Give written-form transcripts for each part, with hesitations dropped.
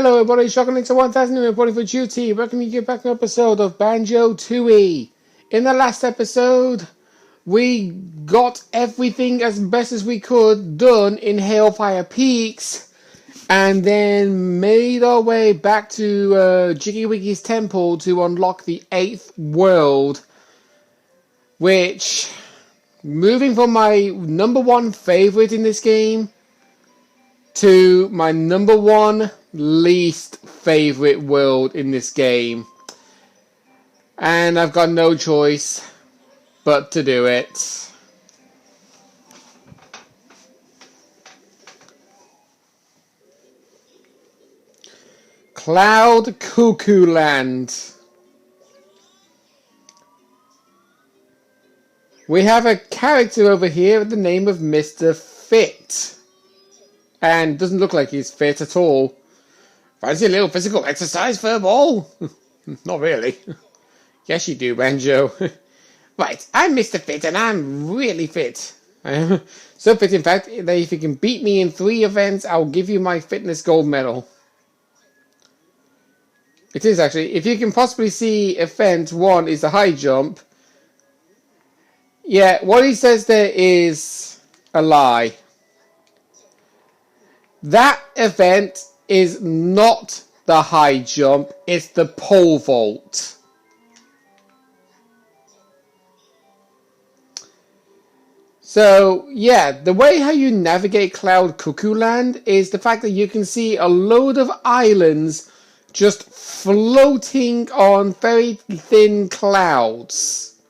Hello everybody, Shotgun Links 1000 reporting for duty. Welcome you back to an episode of Banjo-Tooie. In the last episode, we got everything as best as we could done in Hailfire Peaks, and then made our way back to Jiggy Wiggy's temple to unlock the 8th world, which, moving from my number one favorite in this game to my number one least favorite world in this game, and I've got no choice but to do it. CloudCuckoo Land. We have a character over here with the name of Mr. Fit. And doesn't look like he's fit at all. Fancy a little physical exercise, Furball? Not really. Yes, you do, Banjo. Right, I'm Mr. Fit, and I'm really fit. I am so fit, in fact, that if you can beat me in 3 events, I'll give you my fitness gold medal. It is, actually. If you can possibly see event 1 is the high jump. Yeah, what he says there is a lie. That event is not the high jump, it's the pole vault. So, yeah, the way how you navigate CloudCuckoo Land is the fact that you can see a load of islands just floating on very thin clouds.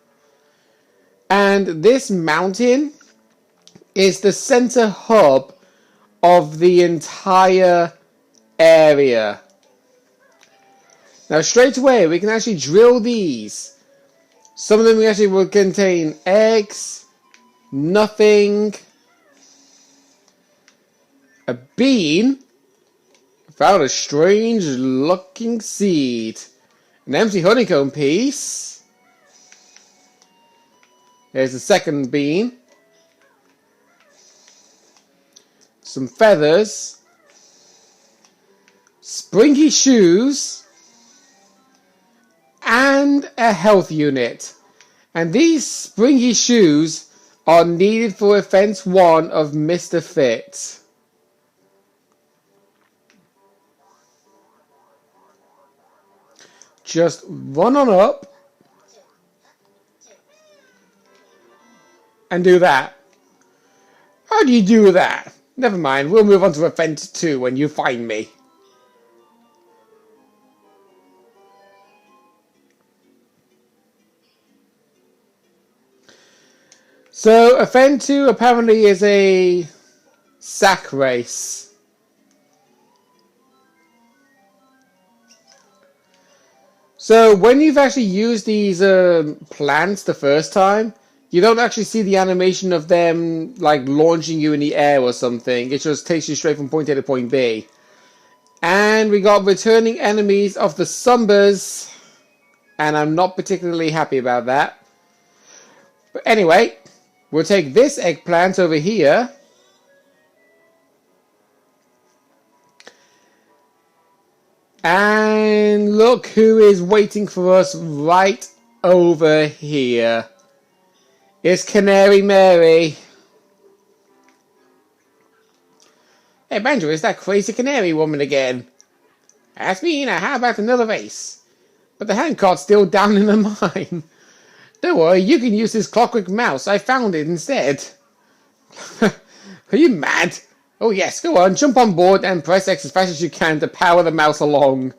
And this mountain is the center hub of the entire area. Now straight away we can actually drill these. Some of them actually will contain eggs, nothing, a bean, found a strange looking seed, an empty honeycomb piece, there's the second bean, some feathers, springy shoes, and a health unit. And these springy shoes are needed for offense 1 of Mr. Fit. Just run on up and do that. How do you do that? Never mind, we'll move on to event 2 when you find me. So, event 2 apparently is a sack race. So, when you've actually used these plants the first time, you don't actually see the animation of them like launching you in the air or something. It just takes you straight from point A to point B. And we got returning enemies of the Sumbers, and I'm not particularly happy about that. But anyway, we'll take this eggplant over here. And look who is waiting for us right over here. It's Canary Mary. Hey Banjo, it's that crazy canary woman again. Ask me, now how about another race? But the handcart's still down in the mine. Don't worry, you can use this clockwork mouse. I found it instead. Are you mad? Oh yes, go on, jump on board and press X as fast as you can to power the mouse along.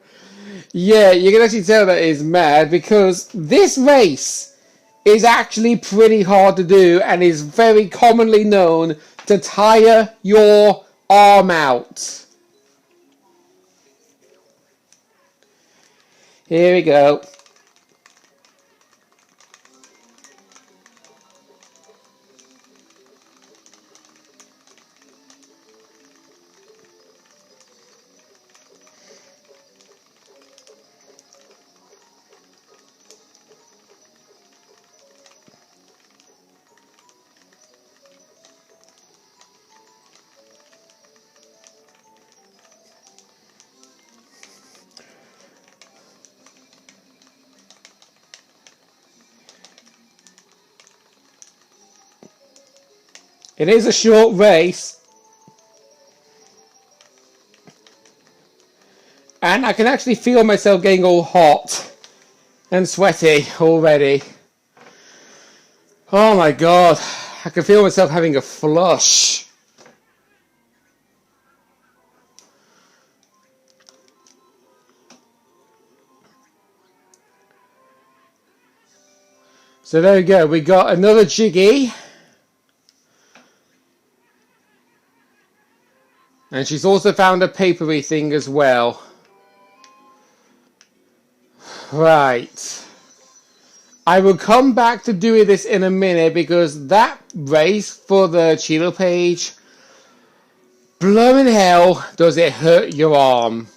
Yeah, you can actually tell that it's mad because this race is actually pretty hard to do and is very commonly known to tire your arm out. Here we go. It is a short race. And I can actually feel myself getting all hot and sweaty already. Oh my god. I can feel myself having a flush. So there we go. We got another Jiggy. And she's also found a papery thing as well. Right. I will come back to doing this in a minute because that race for the Cheeto page, blowing hell, does it hurt your arm.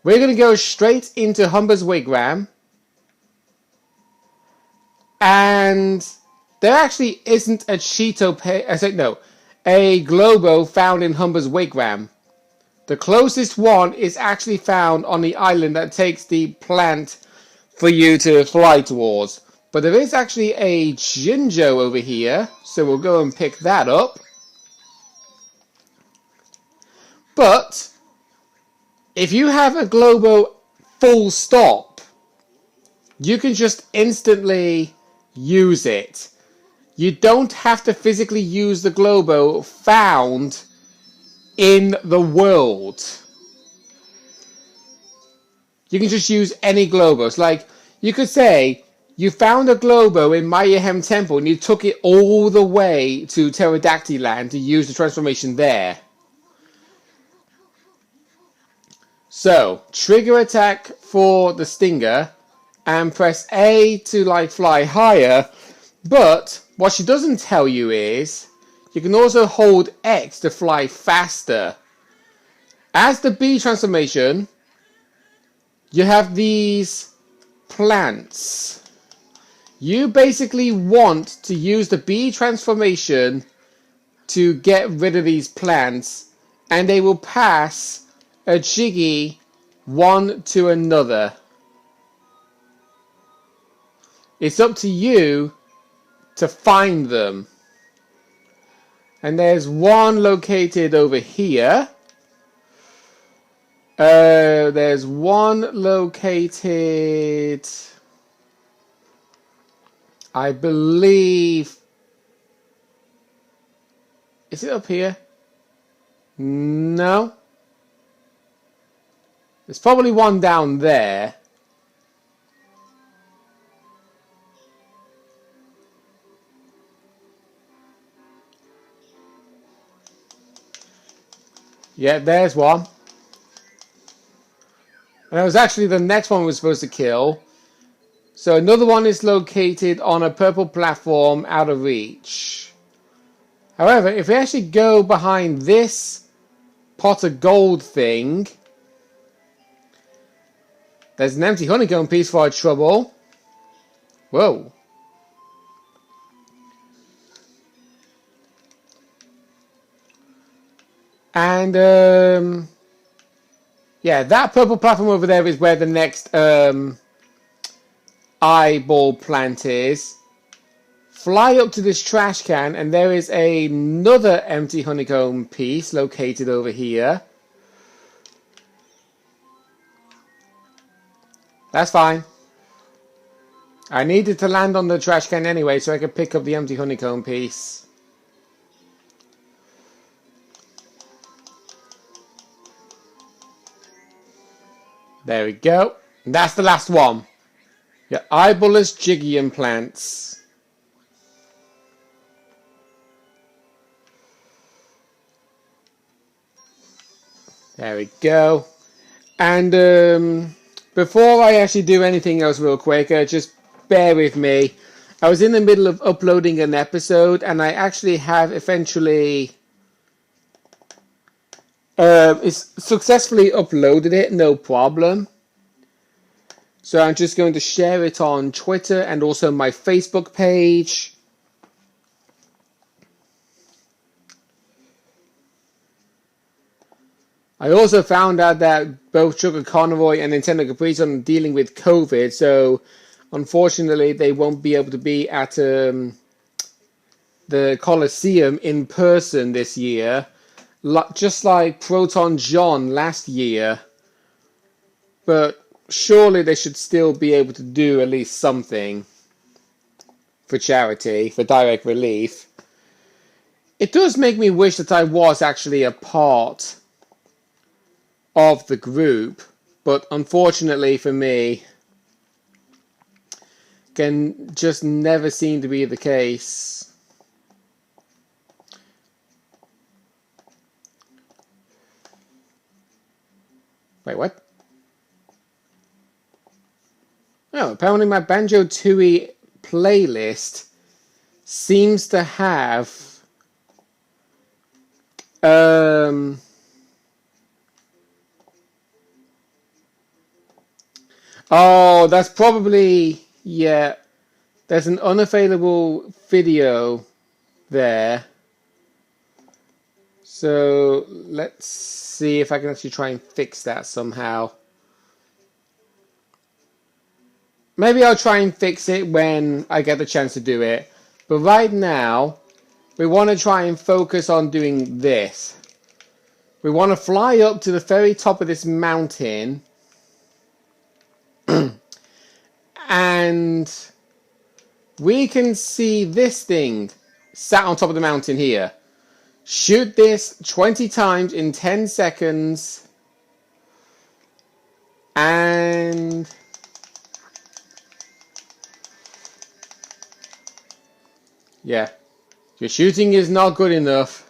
We're going to go straight into Humber's Wigwam. And there actually isn't a Cheeto page. I said no, a Globo found in Humber's Wigwam. The closest one is actually found on the island that takes the plant for you to fly towards. But there is actually a Jinjo over here, so we'll go and pick that up. But if you have a Globo full stop, you can just instantly use it. You don't have to physically use the Globo found in the world. You can just use any Globos. Like, you could say you found a Globo in Mayhem Temple and you took it all the way to Pterodactyl Land to use the transformation there. So, trigger attack for the Stinger and press A to like fly higher. But what she doesn't tell you is you can also hold X to fly faster. As the B transformation, you have these plants. You basically want to use the B transformation to get rid of these plants, and they will pass a Jiggy one to another. It's up to you to find them. And there's one located over here. There's one located, I believe, is it up here? No. There's probably one down there. Yeah, there's one. And it was actually the next one we were supposed to kill. So another one is located on a purple platform out of reach. However, if we actually go behind this pot of gold thing, there's an empty honeycomb piece for our trouble. Whoa. And, yeah, that purple platform over there is where the next eyeball plant is. Fly up to this trash can, and there is another empty honeycomb piece located over here. That's fine. I needed to land on the trash can anyway, so I could pick up the empty honeycomb piece. There we go. And that's the last one. Your eyeballess Jiggy implants. There we go. And before I actually do anything else real quick, just bear with me. I was in the middle of uploading an episode, and I actually have eventually successfully uploaded it, no problem. So I'm just going to share it on Twitter and also my Facebook page. I also found out that both Sugar Conroy and Nintendo Capri are dealing with COVID, so unfortunately they won't be able to be at the Colosseum in person this year, just like Proton John last year. But surely they should still be able to do at least something for charity, for direct relief. It does make me wish that I was actually a part of the group, but unfortunately for me, can just never seem to be the case. Wait, what? Oh, apparently my Banjo-Tooie playlist seems to have oh, that's probably, yeah, there's an unavailable video there. So let's see if I can actually try and fix that somehow. Maybe I'll try and fix it when I get the chance to do it. But right now, we want to try and focus on doing this. We want to fly up to the very top of this mountain. And we can see this thing sat on top of the mountain here. Shoot this 20 times in 10 seconds. And yeah, your shooting is not good enough.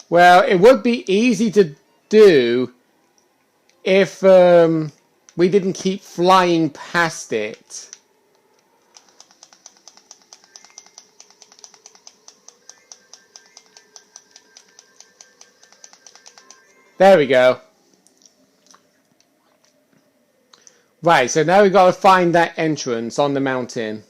Well, it would be easy to do if we didn't keep flying past it. There we go. Right, so now we've got to find that entrance on the mountain.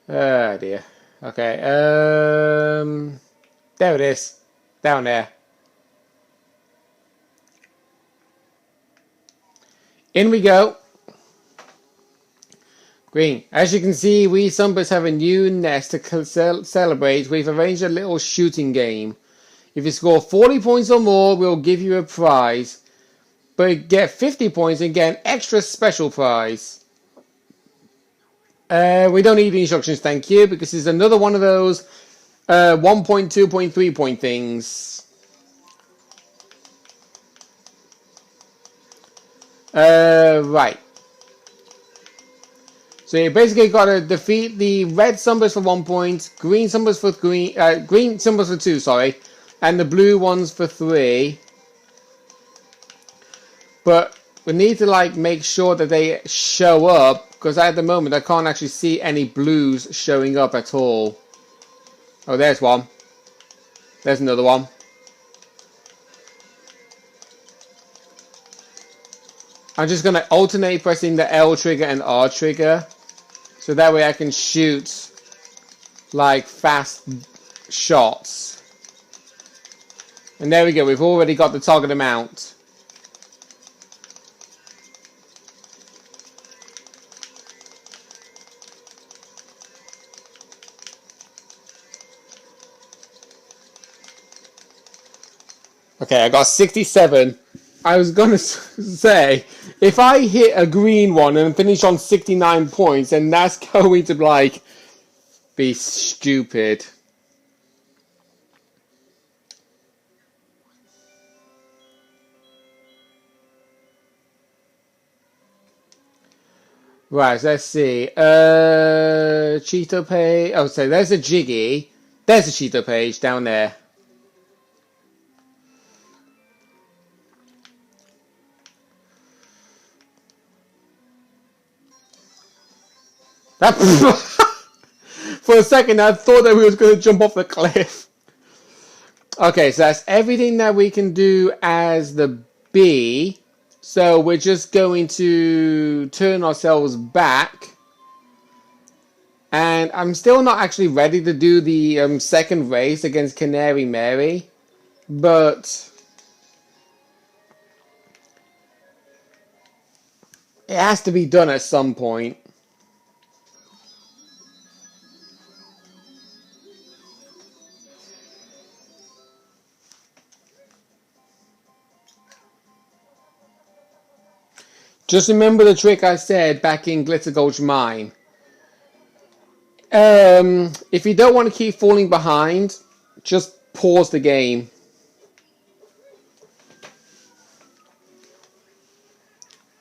Oh dear. Okay, there it is. Down there. In we go. Green. As you can see, we Sunbursts have a new nest to celebrate. We've arranged a little shooting game. If you score 40 points or more, we'll give you a prize. But get 50 points and get an extra special prize. We don't need the instructions, thank you, because it's another one of those 1.2.3 point things. Right. So you basically got to defeat the red Sunbursts for 1 point, green Sunbursts for green Sunbursts for 2, sorry, and the blue ones for 3. But we need to like make sure that they show up, because at the moment I can't actually see any blues showing up at all. Oh, there's one. There's another one. I'm just going to alternate pressing the L trigger and R trigger, so that way I can shoot like fast shots. And there we go, we've already got the target amount. Okay, I got 67. I was going to say, if I hit a green one and finish on 69 points, then that's going to, like, be stupid. Right, so let's see. Cheeto page. Oh, so there's a Jiggy. There's a Cheeto page down there. For a second, I thought that we was going to jump off the cliff. Okay, so that's everything that we can do as the bee. So we're just going to turn ourselves back And I'm still not actually ready to do the second race against Canary Mary. But it has to be done at some point. Just remember the trick I said back in Glitter Gulch Mine. If you don't want to keep falling behind, just pause the game.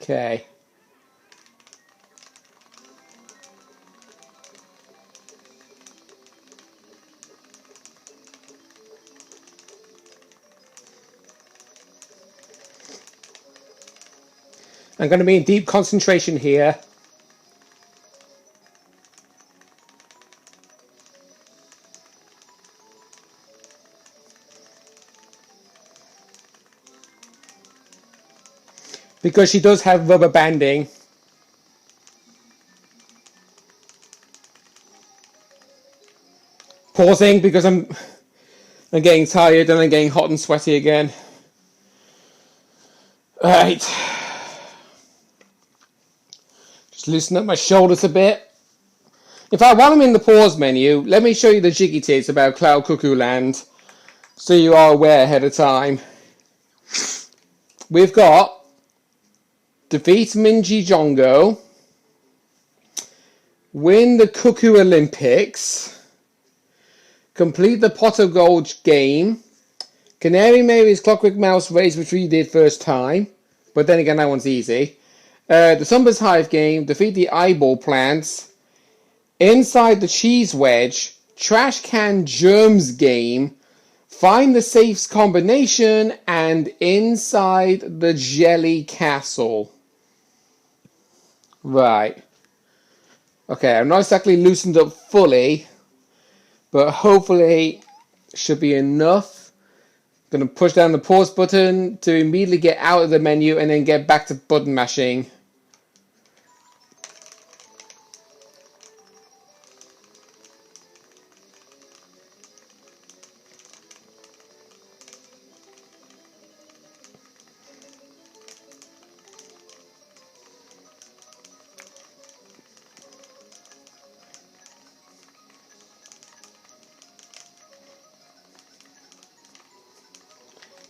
Okay. I'm going to be in deep concentration here. Because she does have rubber banding. Pausing because I'm getting tired and I'm getting hot and sweaty again. Alright. Just loosen up my shoulders a bit. In fact, while I'm in the pause menu, let me show you the jiggy tits about CloudCuckoo Land, so you are aware ahead of time. We've got defeat Minji Jongo, win the Cuckoo Olympics, complete the Pot of Gold game, Canary Mary's Clockwork Mouse race, which we did first time, but then again that one's easy. The Sumbers Hive game, defeat the Eyeball Plants, Inside the Cheese Wedge, Trash Can Germs game, find the safes combination, and Inside the Jelly Castle. Right. Okay, I'm not exactly loosened up fully, but hopefully should be enough. I'm going to push down the pause button to immediately get out of the menu and then get back to button mashing.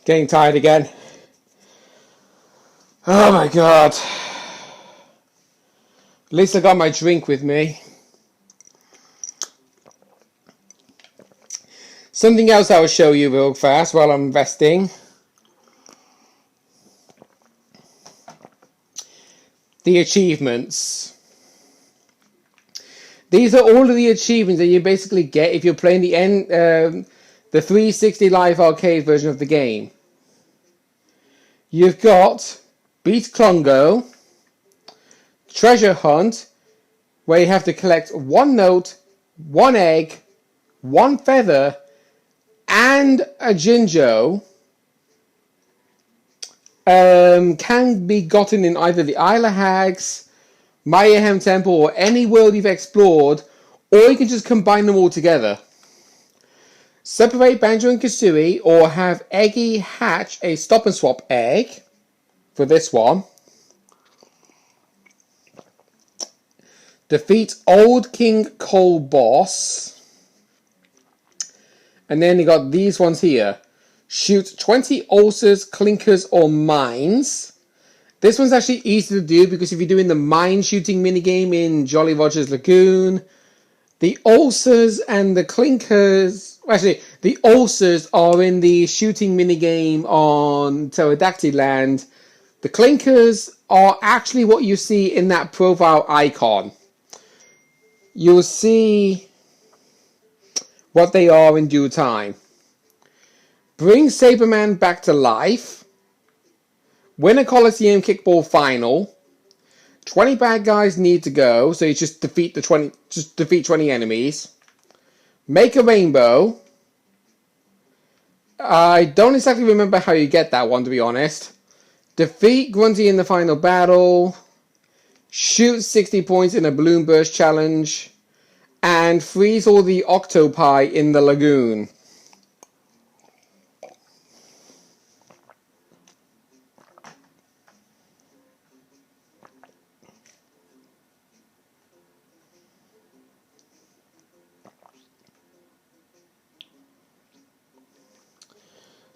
Getting tired again. Oh my god. At least I got my drink with me. Something else I will show you real fast while I'm resting. The achievements. These are all of the achievements that you basically get if you're playing the 360 Live Arcade version of the game. You've got Beat Klongo, Treasure Hunt, where you have to collect one note, one egg, one feather, and a Jinjo. Can be gotten in either the Isle of Hags, Mayhem Temple, or any world you've explored, or you can just combine them all together. Separate Banjo and Kazooie, or have Eggy hatch a stop and swap egg for this one. Defeat Old King Cole Boss. And then you got these ones here. Shoot 20 ulcers, clinkers, or mines. This one's actually easy to do because if you're doing the mine shooting minigame in Jolly Roger's Lagoon, the ulcers and the clinkers... Actually, the ulcers are in the shooting minigame on Pterodactyl Land. The clinkers are actually what you see in that profile icon. You'll see what they are in due time. Bring Saberman back to life. Win a Coliseum Kickball final. 20 bad guys need to go, so you just defeat 20 enemies. Make a rainbow. I don't exactly remember how you get that one, to be honest. Defeat Grunty in the final battle. Shoot 60 points in a balloon burst challenge. and freeze all the octopi in the lagoon.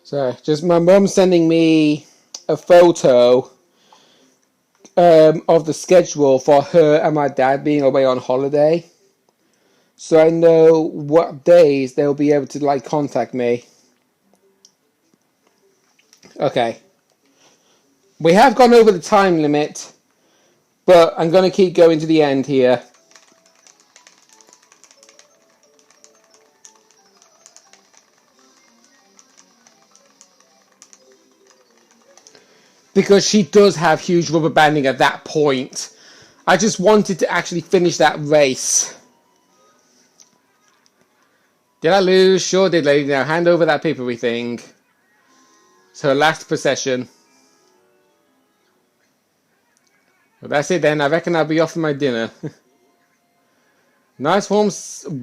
So, just my mum sending me a photo of the schedule for her and my dad being away on holiday. So I know what days they'll be able to, like, contact me. Okay. We have gone over the time limit, but I'm going to keep going to the end here. Because she does have huge rubber banding at that point. I just wanted to actually finish that race. Did I lose? Sure did, lady. Now hand over that papery thing. It's her last possession. Well, that's it then. I reckon I'll be off for my dinner. Nice warm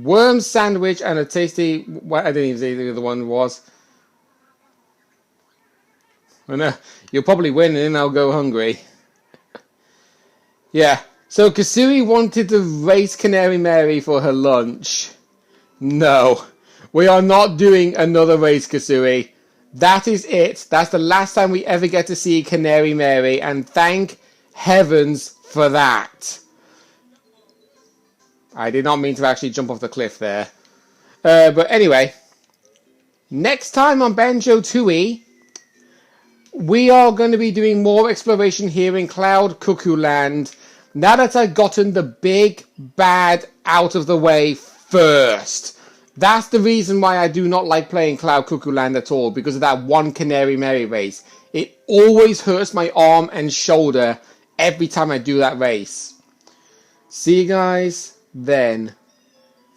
worm sandwich and a tasty... Well, I didn't even say the other one was. Well, no, you'll probably win and then I'll go hungry. Yeah. So Kasui wanted to race Canary Mary for her lunch. No. We are not doing another race, Kasui. That is it. That's the last time we ever get to see Canary Mary, and thank heavens for that. I did not mean to actually jump off the cliff there. But anyway, next time on Banjo-Tooie, we are going to be doing more exploration here in CloudCuckoo Land. Now that I've gotten the big bad out of the way first. That's the reason why I do not like playing CloudCuckoo Land at all, because of that one Canary Mary race. It always hurts my arm and shoulder every time I do that race. See you guys then.